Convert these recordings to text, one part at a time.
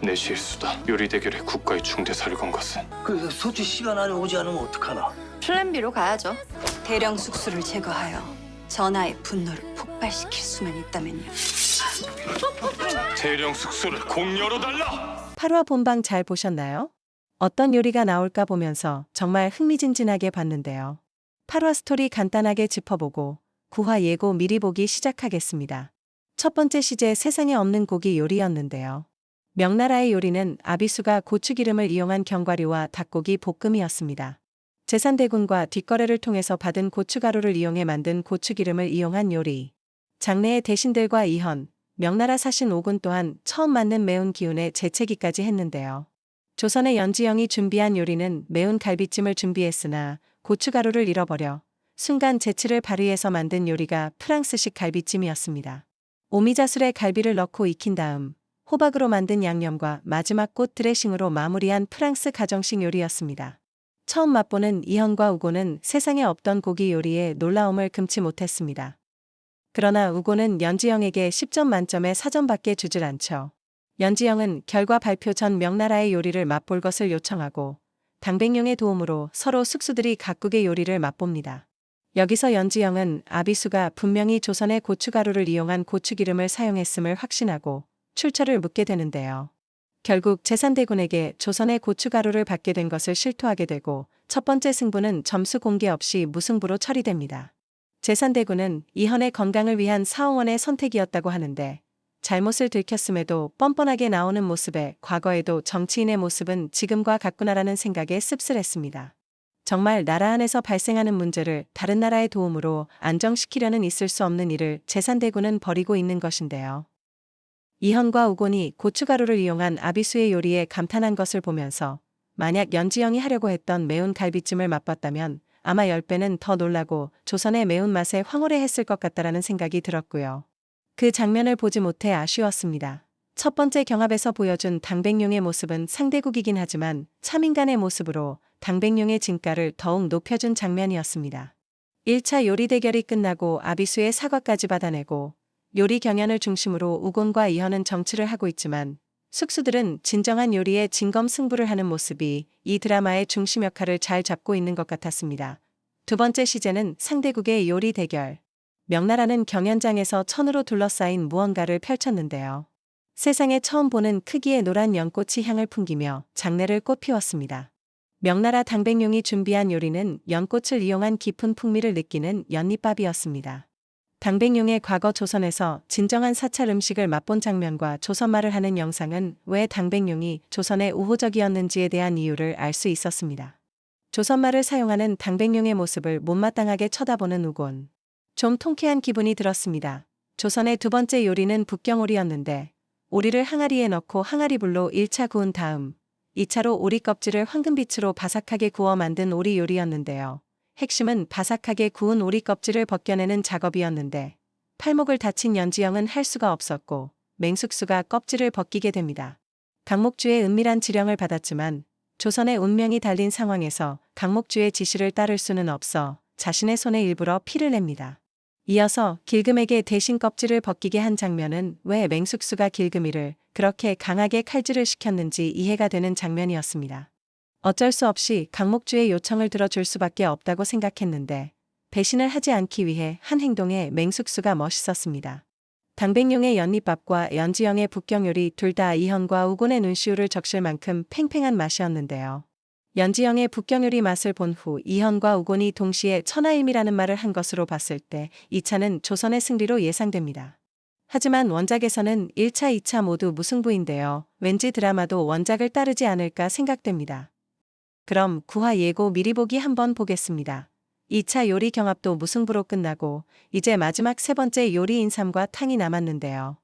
내 실수다. 요리 대결에 국가의 중대사를 건 것은. 그 소주 시간 안에 오지 않으면 어떡하나? 플랜 B로 가야죠. 대령 숙수를 제거하여 전하의 분노를 폭발시킬 수만 있다면요. 대령 숙소를 공여로 달라. 8화 본방 잘 보셨나요? 어떤 요리가 나올까 보면서 정말 흥미진진하게 봤는데요. 8화 스토리 간단하게 짚어보고 9화 예고 미리 보기 시작하겠습니다. 첫 번째 시제 세상에 없는 고기 요리였는데요. 명나라의 요리는 아비수가 고추기름을 이용한 견과류와 닭고기 볶음이었습니다. 제산대군과 뒷거래를 통해서 받은 고춧가루를 이용해 만든 고추기름을 이용한 요리. 장래의 대신들과 이현, 명나라 사신 오군 또한 처음 맞는 매운 기운에 재채기까지 했는데요. 조선의 연지영이 준비한 요리는 매운 갈비찜을 준비했으나 고춧가루를 잃어버려 순간 재치를 발휘해서 만든 요리가 프랑스식 갈비찜이었습니다. 오미자술에 갈비를 넣고 익힌 다음 호박으로 만든 양념과 마지막 꽃 드레싱으로 마무리한 프랑스 가정식 요리였습니다. 처음 맛보는 이현과 우고는 세상에 없던 고기 요리에 놀라움을 금치 못했습니다. 그러나 우고는 연지영에게 10점 만점의 사점밖에 주질 않죠. 연지영은 결과 발표 전 명나라의 요리를 맛볼 것을 요청하고 당백룡의 도움으로 서로 숙수들이 각국의 요리를 맛봅니다. 여기서 연지영은 아비수가 분명히 조선의 고춧가루를 이용한 고추기름을 사용했음을 확신하고 출처를 묻게 되는데요. 결국 제산대군에게 조선의 고춧가루를 받게 된 것을 실토하게 되고 첫 번째 승부는 점수 공개 없이 무승부로 처리됩니다. 제산대군은 이현의 건강을 위한 사홍원의 선택이었다고 하는데 잘못을 들켰음에도 뻔뻔하게 나오는 모습에 과거에도 정치인의 모습은 지금과 같구나라는 생각에 씁쓸했습니다. 정말 나라 안에서 발생하는 문제를 다른 나라의 도움으로 안정시키려는 있을 수 없는 일을 제산대군은 벌이고 있는 것인데요. 이현과 우곤이 고춧가루를 이용한 아비수의 요리에 감탄한 것을 보면서 만약 연지영이 하려고 했던 매운 갈비찜을 맛봤다면 아마 10배는 더 놀라고 조선의 매운맛에 황홀해했을 것 같다라는 생각이 들었고요. 그 장면을 보지 못해 아쉬웠습니다. 첫 번째 경합에서 보여준 당백룡의 모습은 상대국이긴 하지만 참인간의 모습으로 당백룡의 진가를 더욱 높여준 장면이었습니다. 1차 요리 대결이 끝나고 아비수의 사과까지 받아내고 요리 경연을 중심으로 우곤과 이현은 정치를 하고 있지만 숙수들은 진정한 요리에 진검승부를 하는 모습이 이 드라마의 중심 역할을 잘 잡고 있는 것 같았습니다. 두 번째 시제는 상대국의 요리 대결. 명나라는 경연장에서 천으로 둘러싸인 무언가를 펼쳤는데요. 세상에 처음 보는 크기의 노란 연꽃이 향을 풍기며 장내를 꽃피웠습니다. 명나라 당백룡이 준비한 요리는 연꽃을 이용한 깊은 풍미를 느끼는 연잎밥이었습니다. 당백룡의 과거 조선에서 진정한 사찰 음식을 맛본 장면과 조선말을 하는 영상은 왜 당백룡이 조선에 우호적이었는지에 대한 이유를 알 수 있었습니다. 조선말을 사용하는 당백룡의 모습을 못마땅하게 쳐다보는 우곤. 좀 통쾌한 기분이 들었습니다. 조선의 두 번째 요리는 북경오리였는데 오리를 항아리에 넣고 항아리불로 1차 구운 다음 2차로 오리 껍질을 황금빛으로 바삭하게 구워 만든 오리 요리였는데요. 핵심은 바삭하게 구운 오리 껍질을 벗겨내는 작업이었는데 팔목을 다친 연지영은 할 수가 없었고 맹숙수가 껍질을 벗기게 됩니다. 강목주의 은밀한 지령을 받았지만 조선의 운명이 달린 상황에서 강목주의 지시를 따를 수는 없어 자신의 손에 일부러 피를 냅니다. 이어서 길금에게 대신 껍질을 벗기게 한 장면은 왜 맹숙수가 길금이를 그렇게 강하게 칼질을 시켰는지 이해가 되는 장면이었습니다. 어쩔 수 없이 강목주의 요청을 들어줄 수밖에 없다고 생각했는데 배신을 하지 않기 위해 한 행동에 맹숙수가 멋있었습니다. 당백룡의 연잎밥과 연지영의 북경요리 둘 다 이현과 우곤의 눈시울을 적실 만큼 팽팽한 맛이었는데요. 연지영의 북경요리 맛을 본 후 이현과 우곤이 동시에 천하일미라는 말을 한 것으로 봤을 때 2차는 조선의 승리로 예상됩니다. 하지만 원작에서는 1차, 2차 모두 무승부인데요. 왠지 드라마도 원작을 따르지 않을까 생각됩니다. 그럼 9화 예고 미리 보기 한번 보겠습니다. 2차 요리 경합도 무승부로 끝나고 이제 마지막 세 번째 요리 인삼과 탕이 남았는데요.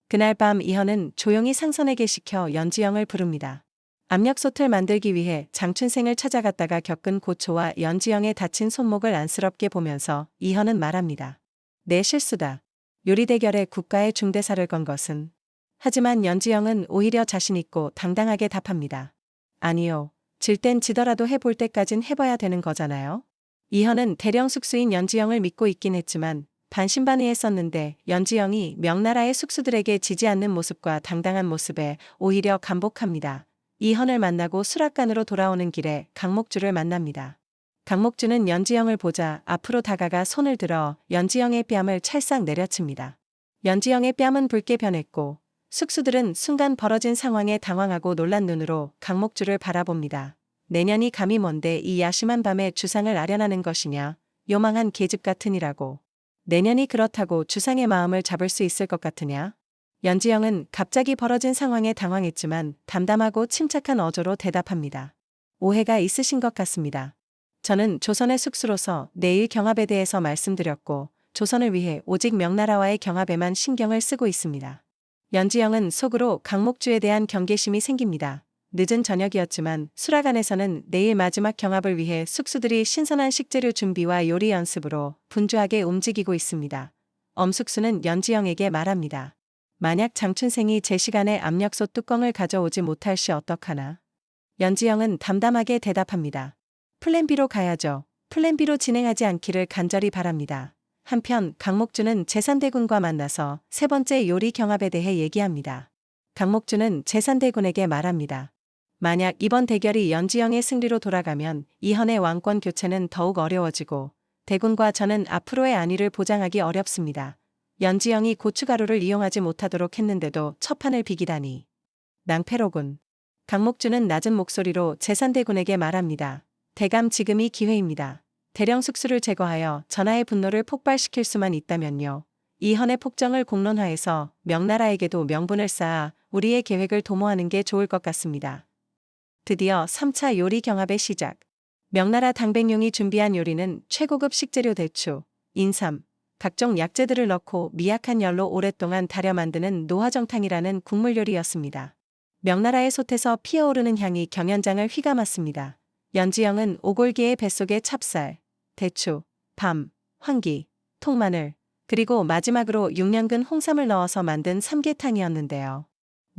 그날 밤 이현은 조용히 상선에게 시켜 연지영을 부릅니다. 압력솥을 만들기 위해 장춘생을 찾아갔다가 겪은 고초와 연지영의 다친 손목을 안쓰럽게 보면서 이현은 말합니다. 내 실수다. 요리 대결에 국가의 중대사를 건 것은. 하지만 연지영은 오히려 자신있고 당당하게 답합니다. 아니요. 질 땐 지더라도 해볼 때까진 해봐야 되는 거잖아요. 이현은 대령 숙수인 연지영을 믿고 있긴 했지만 반신반의했었는데 연지영이 명나라의 숙수들에게 지지 않는 모습과 당당한 모습에 오히려 감복합니다. 이현을 만나고 수락관으로 돌아오는 길에 강목주를 만납니다. 강목주는 연지영을 보자 앞으로 다가가 손을 들어 연지영의 뺨을 찰싹 내려칩니다. 연지영의 뺨은 붉게 변했고 숙수들은 순간 벌어진 상황에 당황하고 놀란 눈으로 강목주를 바라봅니다. 내년이 감히 뭔데 이 야심한 밤에 주상을 아련하는 것이냐. 요망한 계집 같으니라고. 내년이 그렇다고 주상의 마음을 잡을 수 있을 것 같으냐? 연지영은 갑자기 벌어진 상황에 당황했지만 담담하고 침착한 어조로 대답합니다. 오해가 있으신 것 같습니다. 저는 조선의 숙수로서 내일 경합에 대해서 말씀드렸고 조선을 위해 오직 명나라와의 경합에만 신경을 쓰고 있습니다. 연지영은 속으로 강목주에 대한 경계심이 생깁니다. 늦은 저녁이었지만 수락안에서는 내일 마지막 경합을 위해 숙수들이 신선한 식재료 준비와 요리 연습으로 분주하게 움직이고 있습니다. 엄숙수는 연지영에게 말합니다. 만약 장춘생이 제 시간에 압력솥 뚜껑을 가져오지 못할 시 어떡하나? 연지영은 담담하게 대답합니다. 플랜 B로 가야죠. 플랜 B로 진행하지 않기를 간절히 바랍니다. 한편 강목주는 제산대군과 만나서 세 번째 요리 경합에 대해 얘기합니다. 강목주는 제산대군에게 말합니다. 만약 이번 대결이 연지영의 승리로 돌아가면 이현의 왕권 교체는 더욱 어려워지고 대군과 저는 앞으로의 안위를 보장하기 어렵습니다. 연지영이 고춧가루를 이용하지 못하도록 했는데도 첫판을 비기다니. 낭패로군. 강목주는 낮은 목소리로 제산대군에게 말합니다. 대감 지금이 기회입니다. 대령 숙수를 제거하여 전하의 분노를 폭발시킬 수만 있다면요. 이현의 폭정을 공론화해서 명나라에게도 명분을 쌓아 우리의 계획을 도모하는 게 좋을 것 같습니다. 드디어 3차 요리 경합의 시작. 명나라 당백룡이 준비한 요리는 최고급 식재료 대추, 인삼, 각종 약재들을 넣고 미약한 열로 오랫동안 달여 만드는 노화정탕이라는 국물 요리였습니다. 명나라의 솥에서 피어오르는 향이 경연장을 휘감았습니다. 연지영은 오골계의 뱃속에 찹쌀, 대추, 밤, 황기, 통마늘, 그리고 마지막으로 6년근 홍삼을 넣어서 만든 삼계탕이었는데요.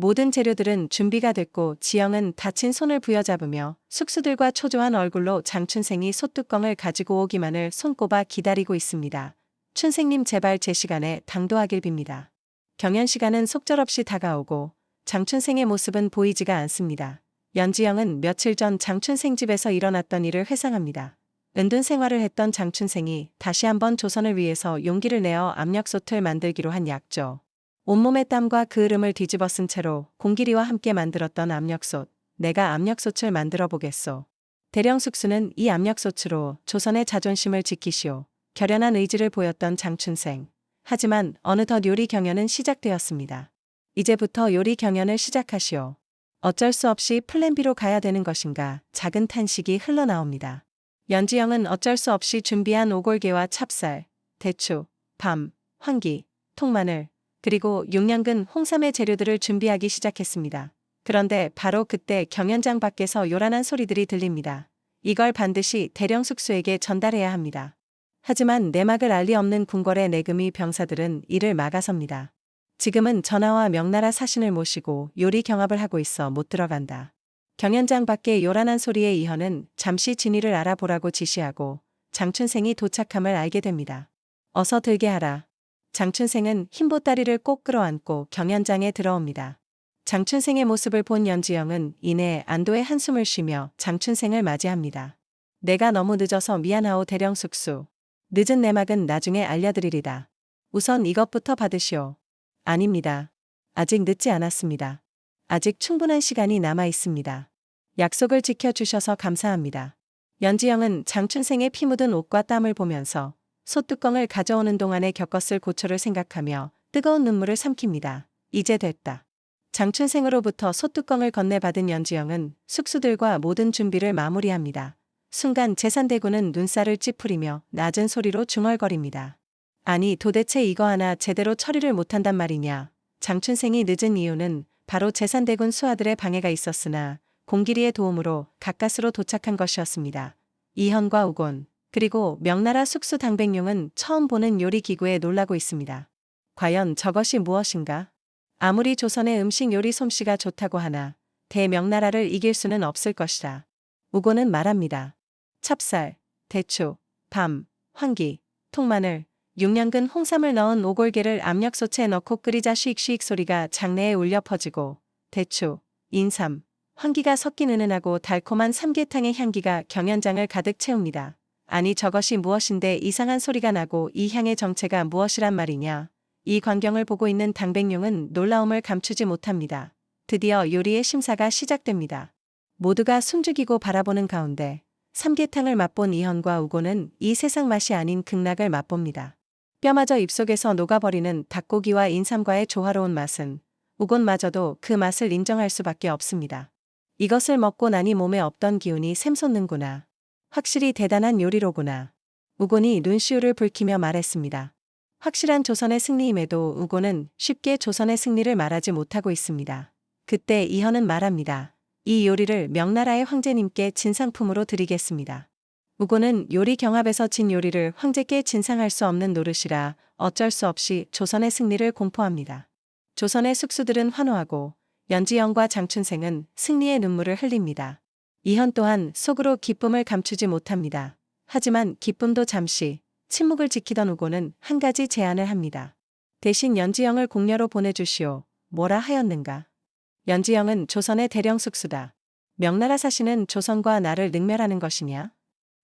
모든 재료들은 준비가 됐고 지영은 다친 손을 부여잡으며 숙수들과 초조한 얼굴로 장춘생이 솥뚜껑을 가지고 오기만을 손꼽아 기다리고 있습니다. 춘생님 제발 제 시간에 당도하길 빕니다. 경연 시간은 속절없이 다가오고 장춘생의 모습은 보이지가 않습니다. 연지영은 며칠 전 장춘생 집에서 일어났던 일을 회상합니다. 은둔 생활을 했던 장춘생이 다시 한번 조선을 위해서 용기를 내어 압력솥을 만들기로 한 약조. 온몸의 땀과 그을음을 뒤집어 쓴 채로 공길이와 함께 만들었던 압력솥. 내가 압력솥을 만들어 보겠소. 대령 숙수는 이 압력솥으로 조선의 자존심을 지키시오. 결연한 의지를 보였던 장춘생. 하지만 어느덧 요리 경연은 시작되었습니다. 이제부터 요리 경연을 시작하시오. 어쩔 수 없이 플랜 B로 가야 되는 것인가 작은 탄식이 흘러나옵니다. 연지영은 어쩔 수 없이 준비한 오골계와 찹쌀, 대추, 밤, 황기, 통마늘, 그리고 6년근 홍삼의 재료들을 준비하기 시작했습니다. 그런데 바로 그때 경연장 밖에서 요란한 소리들이 들립니다. 이걸 반드시 대령 숙수에게 전달해야 합니다. 하지만 내막을 알리 없는 궁궐의 내금위 병사들은 이를 막아섭니다. 지금은 전하와 명나라 사신을 모시고 요리 경합을 하고 있어 못 들어간다. 경연장 밖의 요란한 소리에 이현은 잠시 진위를 알아보라고 지시하고 장춘생이 도착함을 알게 됩니다. 어서 들게 하라. 장춘생은 흰 보따리를 꼭 끌어안고 경연장에 들어옵니다. 장춘생의 모습을 본 연지영은 이내 안도의 한숨을 쉬며 장춘생을 맞이합니다. 내가 너무 늦어서 미안하오 대령 숙수. 늦은 내막은 나중에 알려드리리다. 우선 이것부터 받으시오. 아닙니다. 아직 늦지 않았습니다. 아직 충분한 시간이 남아 있습니다. 약속을 지켜주셔서 감사합니다. 연지영은 장춘생의 피 묻은 옷과 땀을 보면서 솥뚜껑을 가져오는 동안에 겪었을 고초를 생각하며 뜨거운 눈물을 삼킵니다. 이제 됐다. 장춘생으로부터 솥뚜껑을 건네받은 연지영은 숙수들과 모든 준비를 마무리합니다. 순간 제산대군은 눈살을 찌푸리며 낮은 소리로 중얼거립니다. 아니 도대체 이거 하나 제대로 처리를 못한단 말이냐. 장춘생이 늦은 이유는 바로 제산대군 수하들의 방해가 있었으나 공길이의 도움으로 가까스로 도착한 것이었습니다. 이현과 우곤 그리고 명나라 숙수 당백룡은 처음 보는 요리기구에 놀라고 있습니다. 과연 저것이 무엇인가? 아무리 조선의 음식 요리 솜씨가 좋다고 하나 대명나라를 이길 수는 없을 것이다. 우곤은 말합니다. 찹쌀, 대추, 밤, 황기, 통마늘, 6년근 홍삼을 넣은 오골계를 압력솥에 넣고 끓이자 쉬익쉬익 소리가 장내에 울려 퍼지고 대추, 인삼, 황기가 섞인 은은하고 달콤한 삼계탕의 향기가 경연장을 가득 채웁니다. 아니 저것이 무엇인데 이상한 소리가 나고 이 향의 정체가 무엇이란 말이냐. 이 광경을 보고 있는 당백룡은 놀라움을 감추지 못합니다. 드디어 요리의 심사가 시작됩니다. 모두가 숨죽이고 바라보는 가운데 삼계탕을 맛본 이현과 우고는 이 세상 맛이 아닌 극락을 맛봅니다. 뼈마저 입속에서 녹아버리는 닭고기와 인삼과의 조화로운 맛은 우곤마저도 그 맛을 인정할 수밖에 없습니다. 이것을 먹고 나니 몸에 없던 기운이 샘솟는구나. 확실히 대단한 요리로구나. 우곤이 눈시울을 붉히며 말했습니다. 확실한 조선의 승리임에도 우곤은 쉽게 조선의 승리를 말하지 못하고 있습니다. 그때 이현은 말합니다. 이 요리를 명나라의 황제님께 진상품으로 드리겠습니다. 우곤은 요리 경합에서 진 요리를 황제께 진상할 수 없는 노릇이라 어쩔 수 없이 조선의 승리를 공포합니다. 조선의 숙수들은 환호하고 연지영과 장춘생은 승리의 눈물을 흘립니다. 이현 또한 속으로 기쁨을 감추지 못합니다. 하지만 기쁨도 잠시 침묵을 지키던 우고는 한 가지 제안을 합니다. 대신 연지영을 궁녀로 보내주시오. 뭐라 하였는가? 연지영은 조선의 대령 숙수다. 명나라 사신은 조선과 나를 능멸하는 것이냐?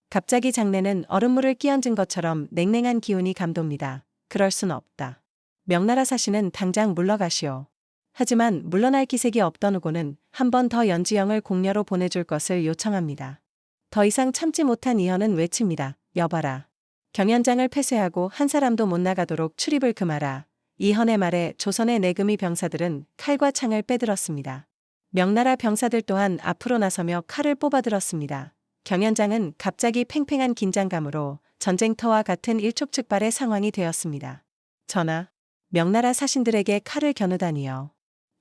갑자기 장내는 얼음물을 끼얹은 것처럼 냉랭한 기운이 감돕니다. 그럴 순 없다. 명나라 사신은 당장 물러가시오. 하지만 물러날 기색이 없던 우고는 한 번 더 연지영을 궁녀로 보내줄 것을 요청합니다. 더 이상 참지 못한 이현은 외칩니다. 여봐라. 경연장을 폐쇄하고 한 사람도 못 나가도록 출입을 금하라. 이현의 말에 조선의 내금이 병사들은 칼과 창을 빼들었습니다. 명나라 병사들 또한 앞으로 나서며 칼을 뽑아들었습니다. 경연장은 갑자기 팽팽한 긴장감으로 전쟁터와 같은 일촉즉발의 상황이 되었습니다. 전하, 명나라 사신들에게 칼을 겨누다니요.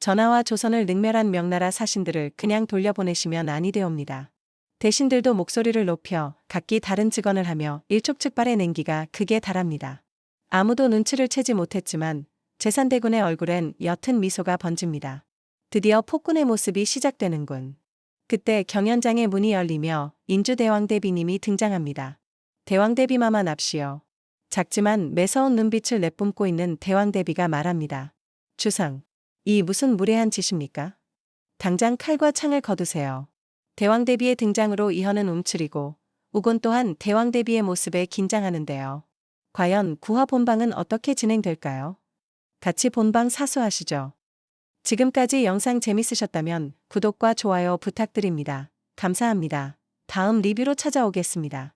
전하와 조선을 능멸한 명나라 사신들을 그냥 돌려보내시면 아니되옵니다. 대신들도 목소리를 높여 각기 다른 증언을 하며 일촉즉발의 냉기가 극에 달합니다. 아무도 눈치를 채지 못했지만 제산대군의 얼굴엔 옅은 미소가 번집니다. 드디어 폭군의 모습이 시작되는군. 그때 경연장의 문이 열리며 인주대왕대비님이 등장합니다. 대왕대비마마 납시오. 작지만 매서운 눈빛을 내뿜고 있는 대왕대비가 말합니다. 주상, 이 무슨 무례한 짓입니까? 당장 칼과 창을 거두세요. 대왕대비의 등장으로 이현은 움츠리고 우곤 또한 대왕대비의 모습에 긴장하는데요. 과연 구화 본방은 어떻게 진행될까요? 같이 본방 사수하시죠. 지금까지 영상 재밌으셨다면 구독과 좋아요 부탁드립니다. 감사합니다. 다음 리뷰로 찾아오겠습니다.